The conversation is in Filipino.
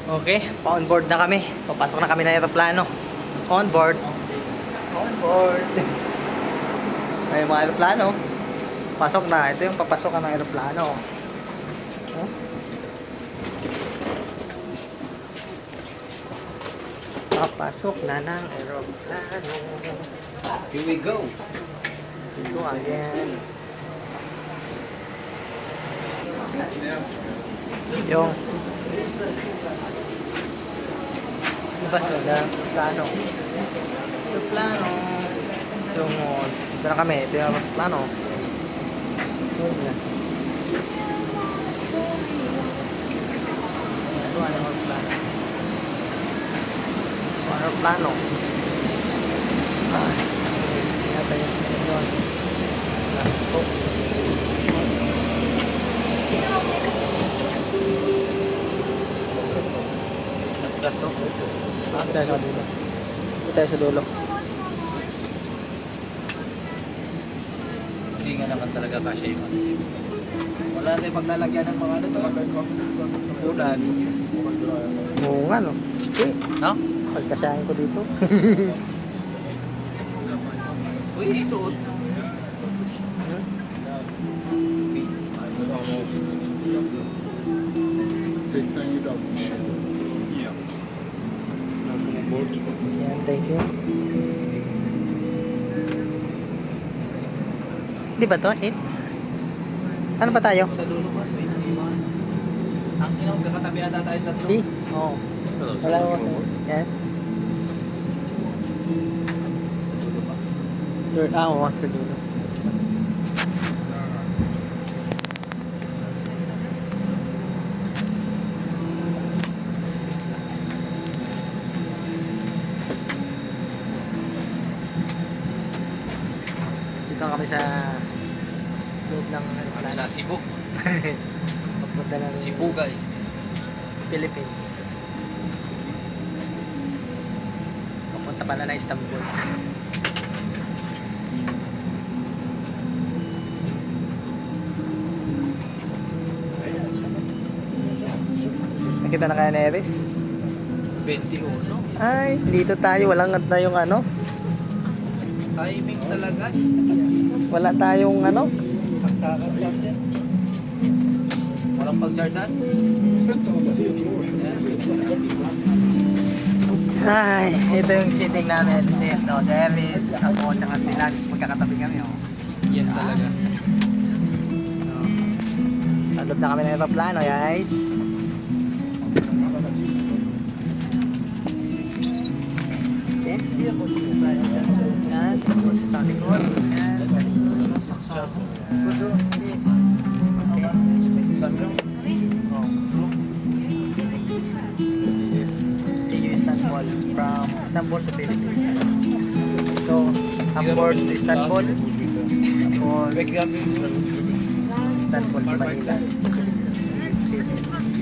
Okay, pa-on board na kami. Papasok na kami ng aeroplano. On board. On board. Ay, mga aeroplano. Pasok na. Ito yung papasok ng aeroplano. Oh. Papasok na ng aeroplano. Here we go. Ito again. Yung diba sila plano ito plano yung ito na kami ito yung plano ito ano plano ano plano yata yung yun ito gasto. Tayo sa dulo. Tayo sa dulo. Hindi nga naman talaga kasya yung ano. Wala na yung paglalagyan ng mga ano talaga. Ulan. Oo nga no. Okay. No? Pagkasahin ko dito. Uy, isuot. Yan, thank you. Di ba to? Eh? Ano pa tayo? Sa dulo pa. Ang inong kakatabi ata tayo tatlo. B? Oo. Wala ko sa... Yan. Sa dulo pa. Third, oo, sa dulo. Dito kami sa loob ng Sa Cebu. Papunta ng Cebu guys. Philippines. Papunta pala na Istanbul. Nakita na kaya ni Eris? 21. Ay, dito tayo. Walang na yung ano. Timing talaga. Wala tayong ano. Walang pag-chargean. Ay, ito yung sitting namin. Si Eris, ako, tsaka si Lance. Magkakatabi kami. Oh. Yan talaga. Sa loob na kami ng aeroplano, guys. Yan, tapos sa likod. Yan. See you Istanbul. From Istanbul to Philippines. So, Hamburg to Istanbul. Tapos Istanbul to Manila. See you.